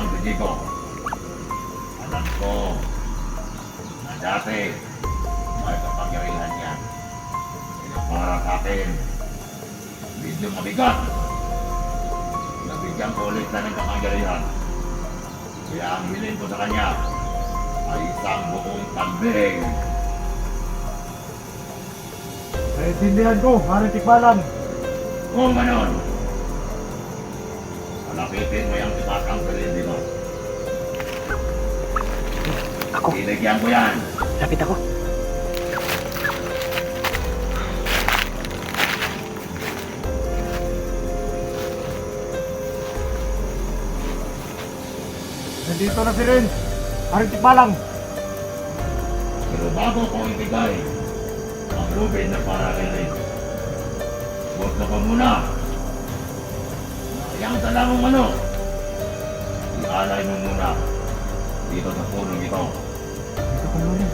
Yang Bijigo. Alam ko na dati may kapangyarihan niya. Kaya para sa akin, medyo mabigat. Nabigyan ko ulit na ng kapangyarihan. Kaya ang hiling ko sa kanya ay isang buong kambing. Naintindihan ko, Haring Tikbalang. Kung ganon, malapitin mo yung tibatang kalindi mo. Ako, Binigyan ko yan. lapit ako. Nandito na si Rin. Haring Tikbalang. Pero bago ko ibigay ang lubid na para kay Rin, huwag ka pa muna. Yang dala mong manok, ialay mo muna dito sa punong ito. Dito ka muna.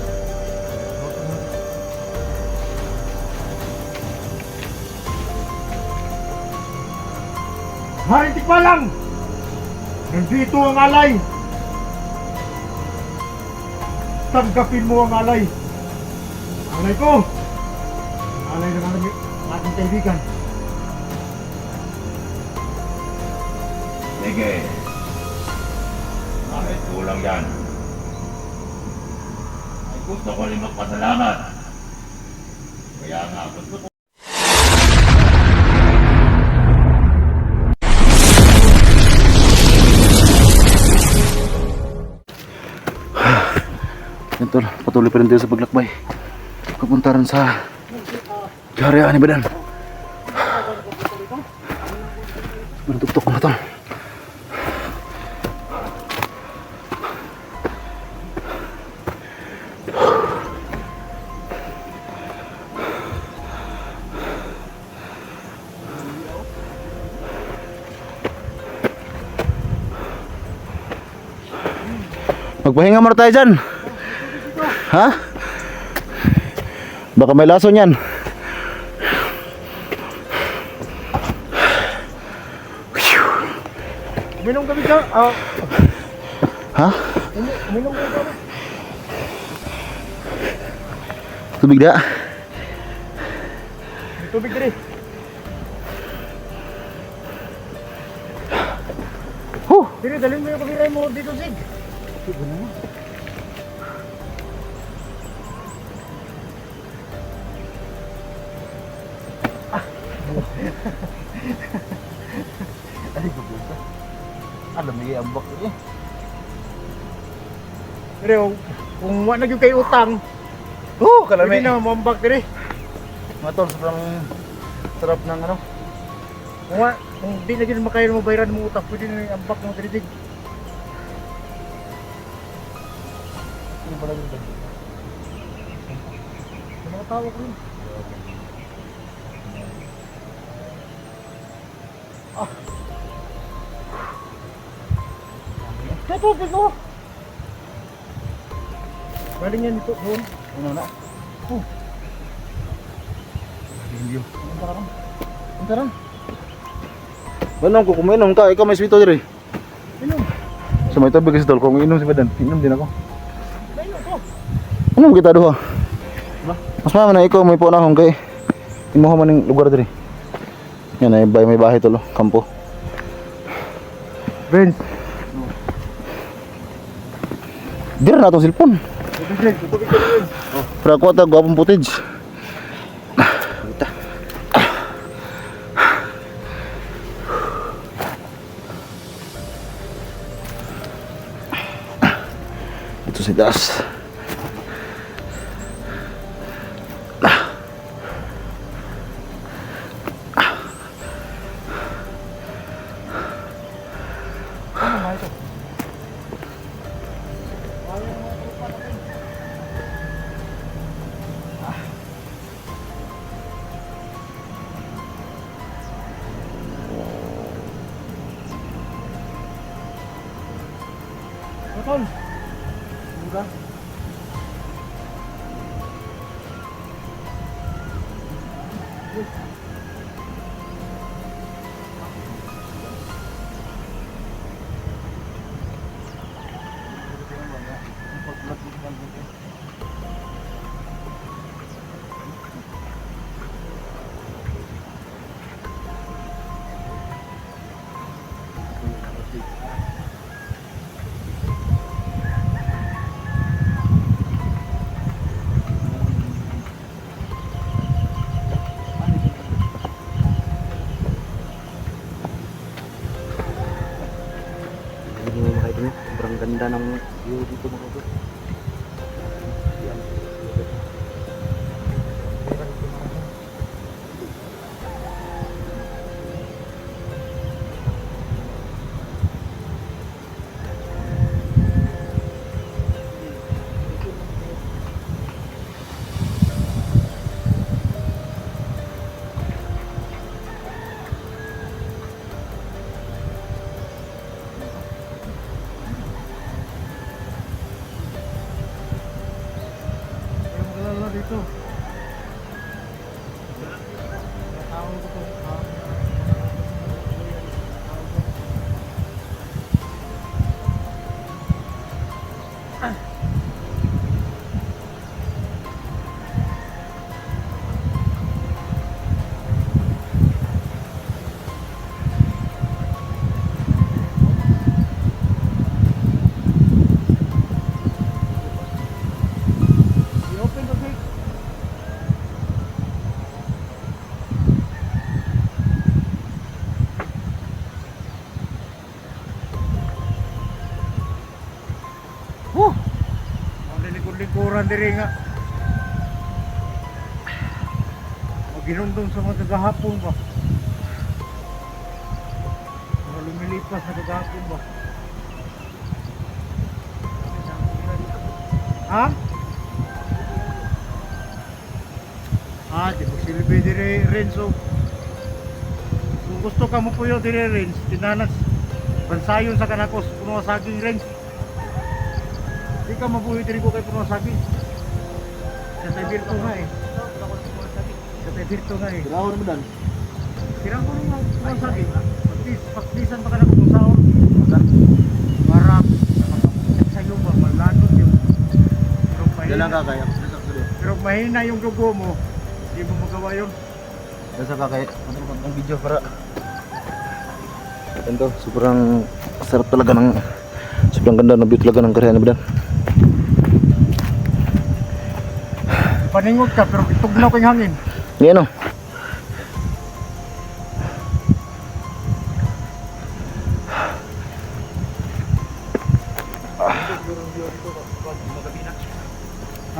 Haring Tikbalang! Nandito ang alay! Tanggapin mo ang alay! Alay ko! Alay ng ating kaibigan. Sige, kahit kulang yan, ay gusto ko rin magpasalamat. Kaya nga gusto ko Yan tol, patuloy pa rin tayo sa paglakbay. Papunta rin sa Kaharian ni Badan. Mantuktok ko na tol. Magpahinga muna tayo dyan. Ha? Baka may lason yan. Uminom kami ka. Ha? Uminom kami ka. Tubig na. May tubig diri. Diri, dalhin mo yung kabiray mo dito, Sig. Ay, gubuta. Alam mo yung ambak niya. Pero kung wala na yung kay utang, Oo, pwede kalami. na mambak diri. Mga tol, sobrang sarap ng ano. Kung di na yun makaya mo bayaran mo utang, pwede na yung ambak mo diri, Sig. Ano pala yun ba? Yung mga tao ko yun. May tubig ko! Galing yan dito, doon. Ano na? Hindi. Ang tarang. Ang tarang. Manong ko, kung mainom ka, ikaw may swito diri. Inom. So may tubig kasi tol, kung inom si Badan, inom din ako. Inom ko. Ano kita duha? Ba? Mas mama na ikaw may puna akong kay. Timuha man ng lugar diri. Yan ay may bahay tol, kampo. Vince. Dira na itong cellphone. Tubig ko rin. Para ako ata gwapong footage. Ito si Das. Ano ba ito? Tol. Buka. Hindi mo makita, sobrang ganda ng view dito mga idol. Yan. Dito. Tao ko to. I-open the gate. Ang lilikod-likuran diri nga. Maginundong sa mga kagahapon ba? Mga lumilipas na kagahapon ba? Ha? Di magsilbi diri Renzo. Kung gusto ka mo puyo diri Renzo, tinanas bansayon sa kanakos puno saging Renzo. Di ka mabuhi diri ko kay puno saging. Sa Tibirto nga eh. Sa Tibirto nga eh. Kailangan mo dan. Tirang ko rin puno saging. Pagdisan pa ka na kung saon. Para sa'yo ba, malanot yun. Pero mahina yung dugo mo. Hindi mo magawa yun. Nasa kakay, ang video para ito, sobrang sarap talaga ng sobrang ganda ng view talaga ng Cariana Badan. Paningot ka pero itugnaw ko yung hangin. Yan o.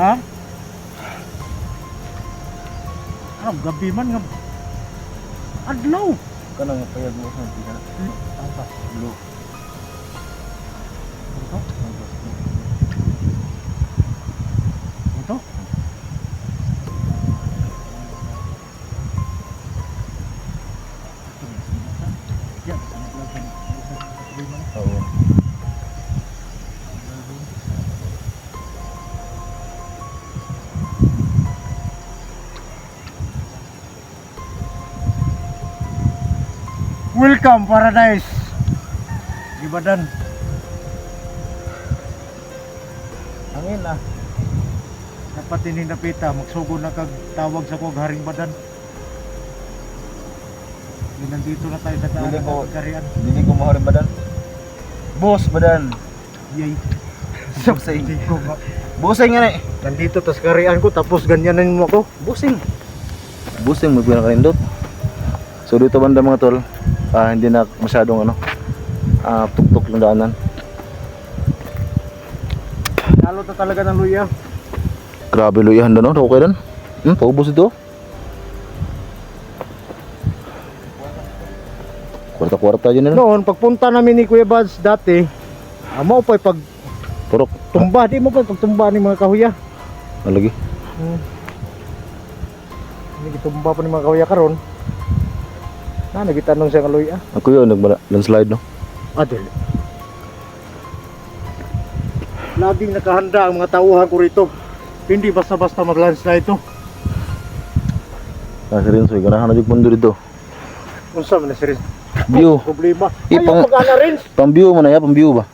Ha? Gabi man nga. Adlaw. Kanang payag mo sa pina. Apa? Blue. Ito? Ito? Yan. Oo. Welcome paradise. Gibadan. Hangin ah. Dapat ini napita magsugod na kag tawag sa kog Haring Badan. Nandito na tayo sa Dili ko. Karian. Dili ko maharing Badan. Boss Badan. Yay. Busing. Hindi ko nga. Busing nga eh. Nandito tas karian ko tapos ganyanan mo ako. Busing. Busing mo pinakarindot. So dito banda mga tol. Hindi na masyadong tuktok yung daanan. Lalo na talaga ng luya. Grabe luyahan doon, no? Okay doon. Paubos ito. Kwarta-kwarta dyan na. Noon, pagpunta namin ni Kuya Bads dati, mo pa pag Purok. tumba, di mo pa pagtumba ni mga kahuya. Lagi. Hindi tumba pa ni mga kahuya karon. Nagitanong siya kaloy Ako yun, landslide, no? Adel. Laging nakahanda ang mga tauhan ko rito. Hindi basta-basta mag-landslide ito. Nasa rin, so ganahan na yung mundo dito. Unsa man na siya? View. Problema. Eh, Ayaw mag-ana rin. Pang view mo na ya, pang view ba?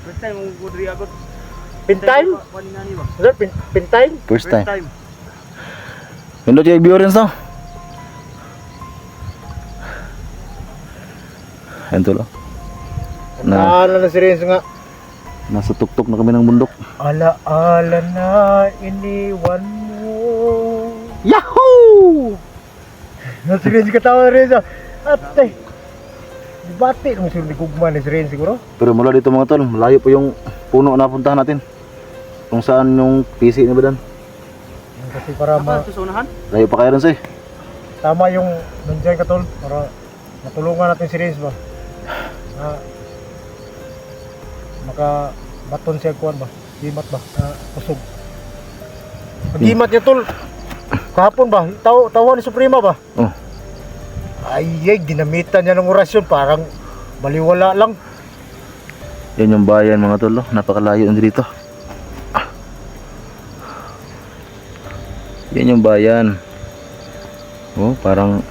First time ang gudri agot. Pintime? Sir, pintime? First time. Nindot yung view rin sa? Ayan to lang. Na Ala na si Renz nga. nasa tuktok na kami ng bundok. Ala-ala na iniwan mo. Yahoo! Si Renz katawa Renz. Atay. Dibati nung sila ni Gugman ni si Renz siguro. Pero mula dito mga tol, malayo po yung puno na puntahan natin. Kung saan yung PC ni Badan. Kasi para Layo pa kayo rin sa'yo. tama yung nandiyan ka tol. Para matulungan natin si Renz ba. Makabaton siya kuan ba. Gimat ba. Kusog. Gimat niya tol. Kahapon ba? Tawa ni Suprema ba? Oh. Ay, ginamitan niya ng orasyon. Parang baliwala lang. Yan yung bayan mga tol, oh. Napakalayo na dito. Yan yung bayan. Oh, parang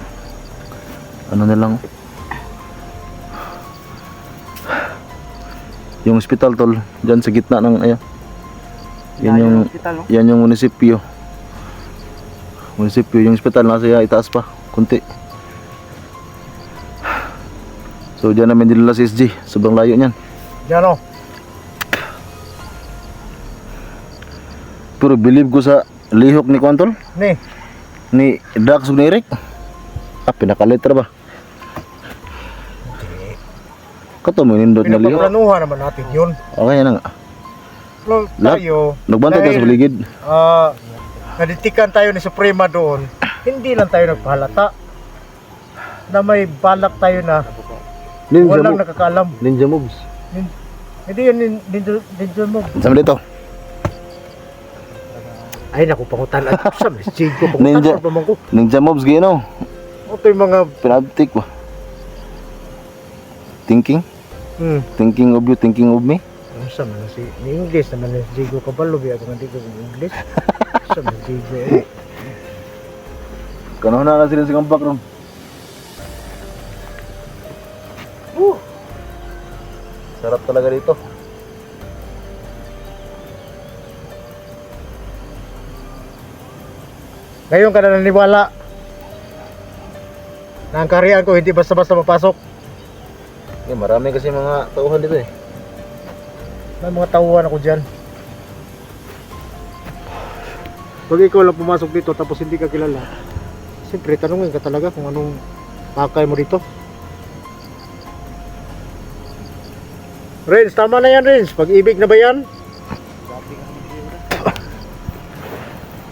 ano na lang. Yung hospital tol, diyan sa gitna ng ayan. Yan yung munisipyo. Munisipyo, yung hospital nasa itaas pa, kunti. So diyan namin dinala si SG, sobrang layo niyan. Diyan o. Pero believe ko sa lihok ni Kwantol, ni Dax ug ni Eric. Pinakaletra ba? Kato mo nindot na lihok. Pinapaplanuhan naman natin yun. Okay na nga. Well, tayo, Nagbantay tayo sa paligid. naditikan tayo ni Suprema doon. Hindi lang tayo nagpahalata na may balak tayo na walang nakakaalam. Ninja moves. Hindi yun ninja mo. Sama dito. Ay naku, pangutan at sa message ko. Ninja. Pangutan ko. Ninja moves gino. Ito yung mga Pinabtik ba? Thinking? Thinking of you, thinking of me. Ano sa man si ni English naman si Jigo Kabalo biya kung hindi ko English. Sa man Jigo. Kano na sila sa kampak ron. Sarap talaga dito. Ngayon ka na naniwala na ang kaharian ko hindi basta-basta mapasok. Marami kasi mga tauhan dito eh. May mga tauhan ako dyan. Pag ikaw lang pumasok dito tapos hindi ka kilala, siyempre tanungin ka talaga kung anong pakay mo dito. Renz, tama na yan Renz. Pag-ibig na ba yan?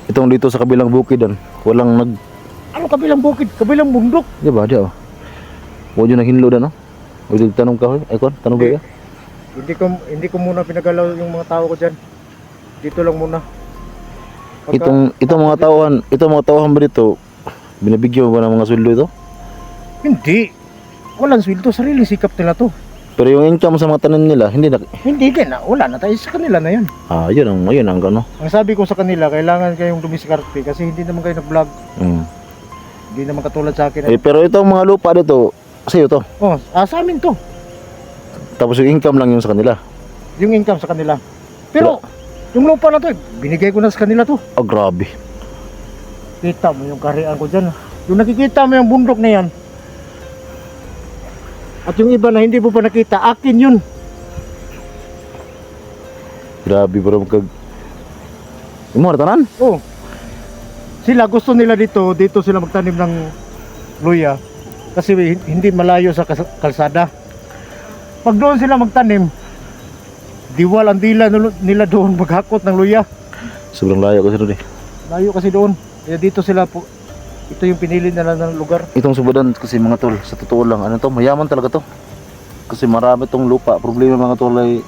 Itong dito sa kabilang bukidan, walang nag... Ano kabilang bukid? Kabilang bundok? Di ba? Di ba? Huwag yun nahinlo na no? Huwag yung tanong ka, ay kon, tanong ka. Hindi ko muna pinagalaw yung mga tao ko dyan. Dito lang muna. Itong mga tauhan ba dito, binibigyan mo ba ng mga sweldo ito? Hindi. Walang sweldo. Sariling sikap nila to. Pero yung income sa mga tanan nila, hindi na... Hindi din. Wala na tayo sa kanila na yan. Yun ang ano. Ang sabi ko sa kanila, kailangan kayong dumiskarte kasi hindi naman kayo nag-vlog. Hindi naman katulad sa akin. Pero itong mga lupa dito, sa'yo to. Sa amin to. Tapos yung income lang yun sa kanila. Yung income sa kanila. Pero, yung lupa na to, binigay ko na sa kanila to. Grabe. Kita mo yung kaharian ko dyan. Yung nakikita mo yung bundok na yan. At yung iba na hindi mo pa nakita, akin yun. Grabe bro, yung mga tanan? Sila gusto nila dito sila magtanim ng luya. Kasi hindi malayo sa kalsada. Pag doon sila magtanim, diwal ang dila nila doon maghakot ng luya. Sobrang layo kasi doon eh. Layo kasi doon. Kaya dito sila po. Ito yung pinili nila ng lugar. Itong Subadan kasi mga tol, sa totoo lang, ano to, mayaman talaga to. Kasi marami tong lupa. Problema mga tol ay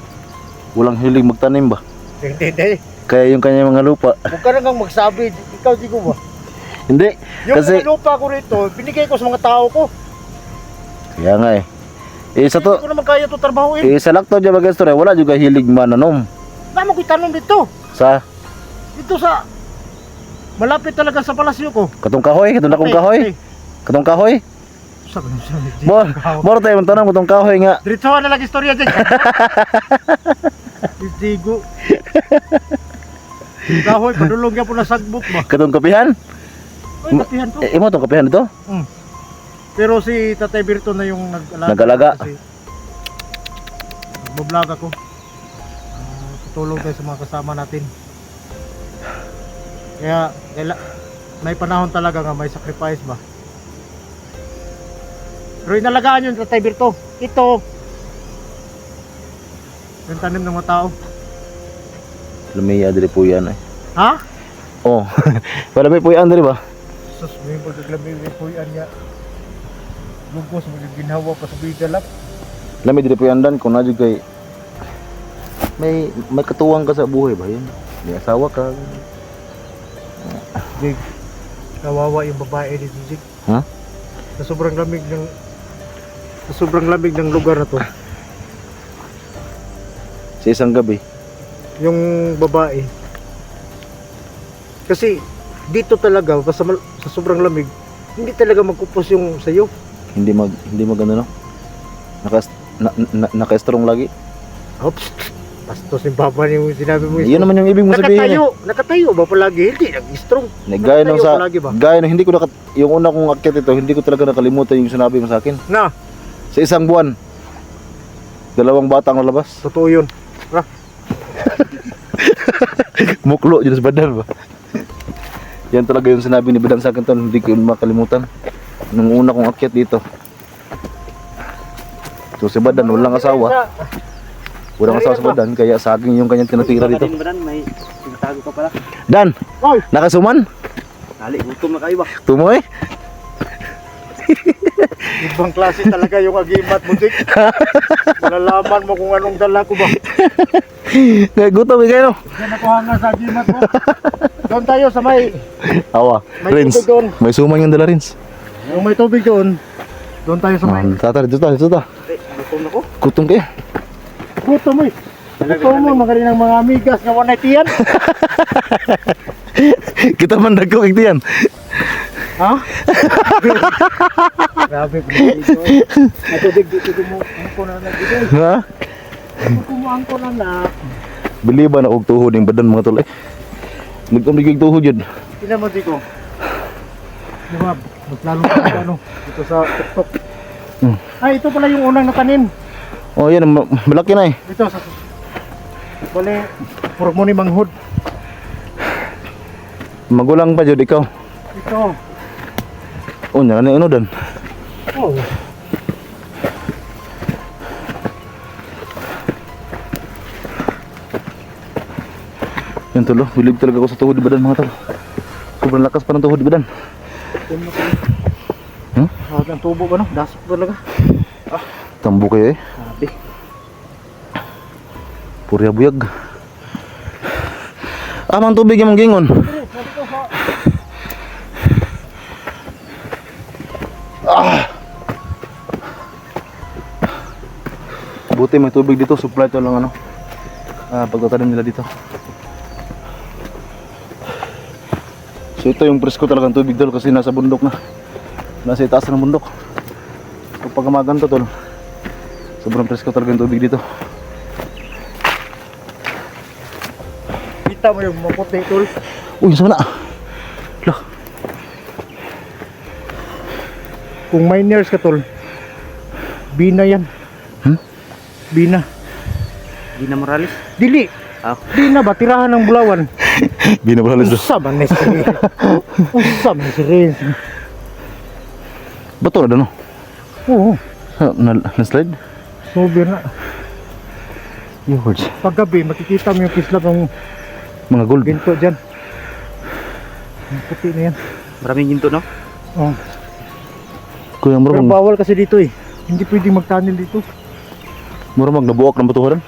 walang hilig magtanim ba? Hindi. Kaya yung kanya mga lupa. Huwag ka nang magsabi. Ikaw di ko ba? Hindi. Yung Kasi mga lupa ko rito, binigay ko sa mga tao ko. kaya nga eh. Sa Hindi ko naman kaya ito trabahuin. sa lakto dyan mga story, wala juga hilig mananom. Wala mo ko itanong dito. Dito sa malapit talaga sa palasyo ko. Katong kahoy, katong dakong kahoy. Katong kahoy. Sabi mo siya. Moro tayo man tanong katong kahoy nga. Diretsohan na lang istorya dyan. Digo. Kahoy, padulong niya po na sagbok ba? Katong kapihan. Ay, kapihan to. Imo tong kapihan dito? Pero si Tatay Birto na yung nag-alaga. Nag-alaga. Kasi magbablog ako. Tutulong tayo sa mga kasama natin. Kaya may panahon talaga nga may sacrifice ba. Pero inalagaan yun, Tatay Berto. Ito yung tanim ng mga tao. Lumiya diri po yan eh. Ha? Oh. Wala may po yan diri ba? Sus, may pagkaglamig po yan nga. Lugos, magiginawa pa sa bidalap. Lami diri po yan dan kung nadyo kay may katuwang ka sa buhay ba yun? May asawa ka. Jig, kawawa yung babae dito, Jig. Ha? Sa sobrang lamig ng lugar na to. Sa isang gabi. Yung babae. Kasi dito talaga sa sobrang lamig, hindi talaga magkupos yung sayo. Hindi mag ano no? Naka-strong lagi. Oops. Bastos yung baba yung sinabi mo. Yun naman yung ibig mo sabihin. Nakatayo ba palagi? Hindi, nag-strong. Gaya nung sa palagi ba? gaya nung hindi ko yung una kong akyat ito, hindi ko talaga nakalimutan yung sinabi mo sa akin. Na, Sa isang buwan, 2 batang nalabas. totoo yun. Muklo dyan sa badan ba? Yan talaga yung sinabi ni Badan sa akin tol, hindi ko yun makalimutan. Nung una kong akyat dito. So si Badan walang asawa. Walang asawa sa Badan, kaya sa akin yung kanyang tinatira dito. May tinatago ka pala. Dan! Oy! Nakasuman? Dali, gutom na kayo ba? Tumoy? Ibang klase talaga yung agimat mo, Jig. Malalaman mo kung anong dala ko ba. Kaya gutom kayo. Yan ako hanga sa agimat mo. Doon tayo sa may Awa, May Rins. tubig doon. May sumang yung dala Rins. yung may tubig doon. Doon tayo sa may Tata, dito ta. gutom ako. Gutom kayo. Gutom eh. Gutom mo magaling ng mga amigas nga wanay tiyan. Kita man dagko igtiyan. Ha? Grabe ko dito. Ato dito mo angko na dito. Ha? Ako mo angko na. Bili ba na og tuhod ning Badan mga tol eh. Nagkamigig tuhod yun. Tingnan mo dito. Di ba? Maglalong ka ano dito sa TikTok. Ay, ito pala yung unang natanim. Oh yan, malaki na eh. Dito sa bale, purok mo ni manghod. Magulang pa jud ikaw. Ito. Oh, nya na ano dan. Oh. Yan tol, bilig talaga ako sa tuhod ni Badan mga tol. Sobrang lakas pa ng tuhod ni Badan. Hmm? Ang tubo ba no? Dasok talaga. Tambo kayo eh. Grabe. Purya buyag. Amang tubig yung gingon. Buti may tubig dito, supply to lang ano. Pagtatanim nila dito. So ito yung presko talagang tubig tol kasi nasa bundok na. Nasa itaas ng bundok. So pag umaganto tol, sobrang presko talaga yung tubig dito. Kita mo yung maputi tol. Uy, saan na? Lah, Kung miners ka tol, Bina yan. Bina. Gina Morales. Dili. Ah. Bina ba? Tirahan ng Bulawan. binabalas to. Usa man ni si Renz. Usa man si Renz. Bato na doon, no? Oo. Na-slide? Sober na. Yords. Paggabi, makikita mo yung kislap ng Mga gold. ginto dyan. Ang puti na yan. Maraming ginto, no? Oh. Kuya, Pero mura bawal kasi dito eh. Hindi pwedeng magtanim dito. mag nabuak ng batuharan.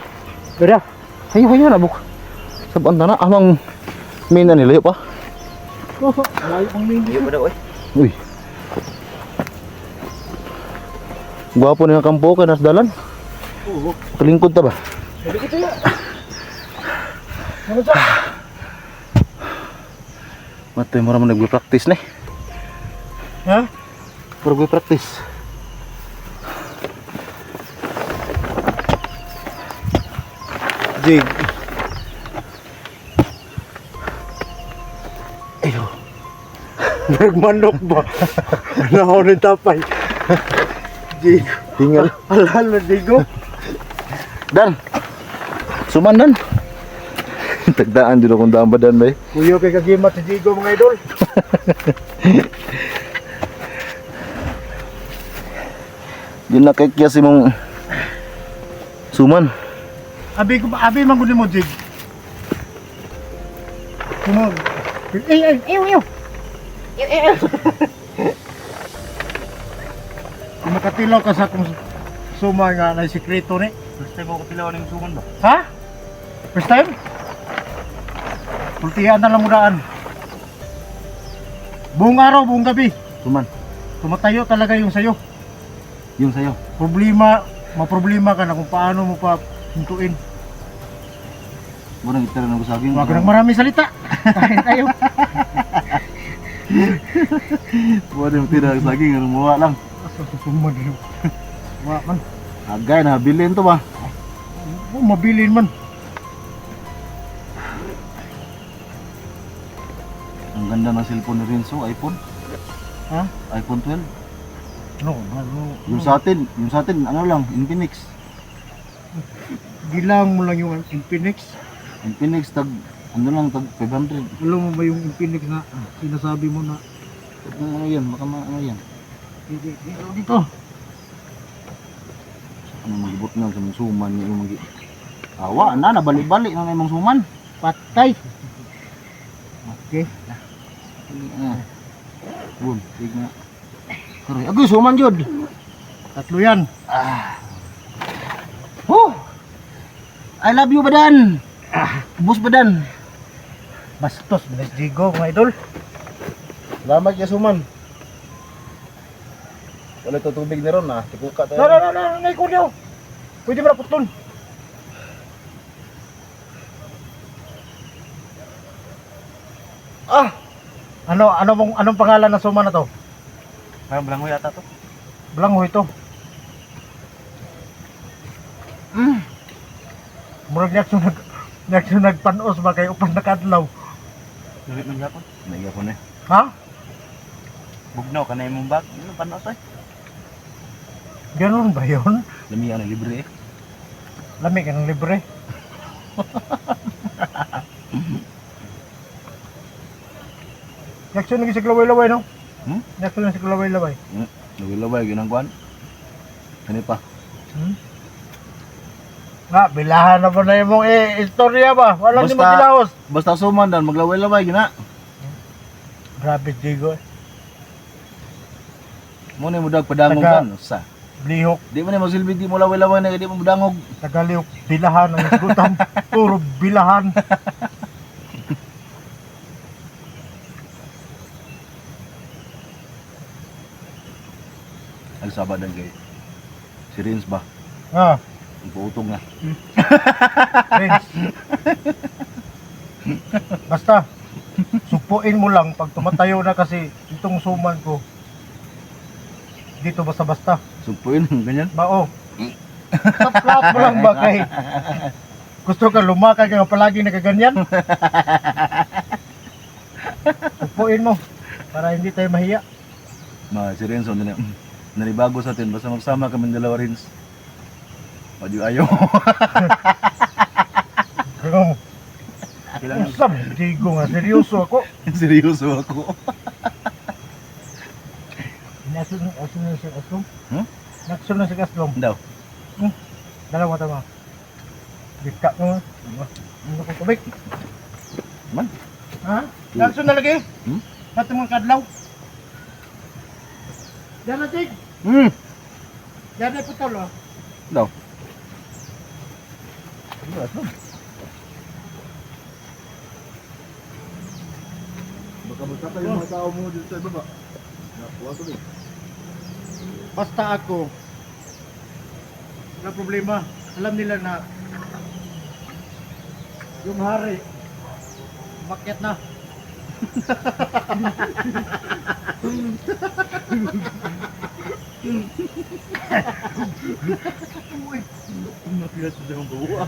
Gada. Hayo, nabuk. Sabaan na amang mina nila, pa. Oso, layo ang main. Iyo pa daw, eh. Uy. Gwapo na yung kampo ka, nasdalan. Oo. Kalingkod ta ba? Hindi kita yan. Ano siya? Matay mo naman nag-practice na eh. Ha? Puro practice. Jig. Ayo. Nagmanok ba? Ano ng tapay? Jig. Tingal. Alal na digo. Dan. Suman dan. Tagdaan dito kung daan ba dan ba eh. Kuyo kay kagimat si Jigo mga idol. Di na kay kiyas imong suman. Abi mangguni mo Jig. Kumag. Ew. Kung makatilaw ka sa akong suma nga na sikreto ni. First time ako katilawan ng suman ba? Ha? First time? Pultihan na lang mudaan. Buong araw, buong gabi. Suman. Tumatayo talaga yung sayo. Yung sayo. Maproblema ka na kung paano mo pa hintuin. Murang itara ng saging. Huwag ka ng marami salita. Kain tayo. Murang itara ng saging. Anong mawa lang. Susumad yun. Wala man. Agay na bilhin to ba? Mabilin man. Ang ganda ng cellphone ni Renzo, iPhone. Ha? iPhone 12. No. Yung sa atin, ano lang, Infinix. Gilang mo lang yung Infinix. Infinix, tag 500. Alam mo ba yung Infinix na sinasabi mo na Ano yan, baka ano yan. dito. Ano magibot na sa mga suman niya yung magi. Awa, nabalik-balik na yung mga suman. Patay. Okay. Bun, tigna. Karoy, agoy, suman jud. Tatlo yan. I love you, Badan. Bus Badan. Bastos, Bilas Jigo, mga idol. Salamat ya suman. Wala to tubig na ron, tikuka tayo. No, naikunyo. Pwede mo na putlon. Anong pangalan ng suma na to? Parang balangoy yata to. Blango ito. Murag nagpanos ba kayo upan nakadlaw? Lulit ng yapon. Nagyapon eh. Ha? Bugnaw ka na imong bag. Ano panos ay? Ganun ba yun? Lamihan ang libre eh. Lami ka ng libre. Yakso naging siglaway-laway, no? Yakso naging siglaway-laway. Nawilaway, ginangkuhan. Ano pa? Nga, bilahan na ba na yung istorya ba? Walang Basta- ni magbilahos. Basta suman dan, maglaway-laway, gina. Grabe, Jigo. Muna mo dag padangog Taga- dan, sa. Lihok, Di mo na magsilbi, di mo laway-laway na, di mo padangog. tagalihok, bilahan ang isgutan. Puro bilahan. Nagsaba dan kay si Rins ba? Ah, Ipuutong na. friends. Basta, supuin mo lang pag tumatayo na kasi itong suman ko. Dito basta-basta. Sugpuin, ganyan. Mao. Saplat mo lang ba kay gusto ka lumakad ka nga palagi nakaganyan? Supuin mo para hindi tayo mahiya. Si Renzo, nanibago sa atin. Basta magsama kami dalawa Rins. Madyo ayaw. Kaya Kailangan usap, Digo nga, seryoso ako. Seryoso ako. Asun na si Aslom? Hmm? Naksun na si Aslom. Daw. Dalawa tama. Dikta mo. Ano ko tubig? Man. Ha? Naksun na lagi? Hmm? Pati mga kadlaw. Yan na, Tig. Yan na putol, oh. Daw. Baka magkaka yung mga tao mo dito sa baba. Nakuha to eh. Basta ako, wala problema. Alam nila na yung hari, umakyat na. Napilat sa yung gawa.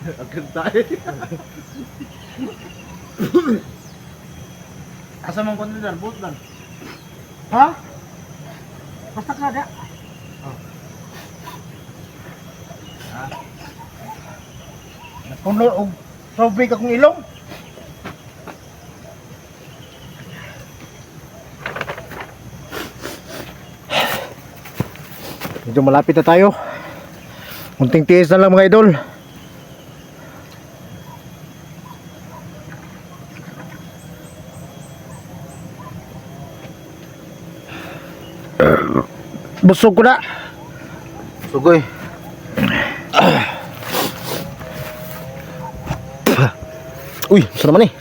Akan tayo. Asa man ko nila, bot lang. Ha? Basta ka da. Napuno og tubig akong ilong. Medyo malapit na tayo. Munting tiis na lang mga idol. Busog ko na. Sugoy. Uy, saan naman eh?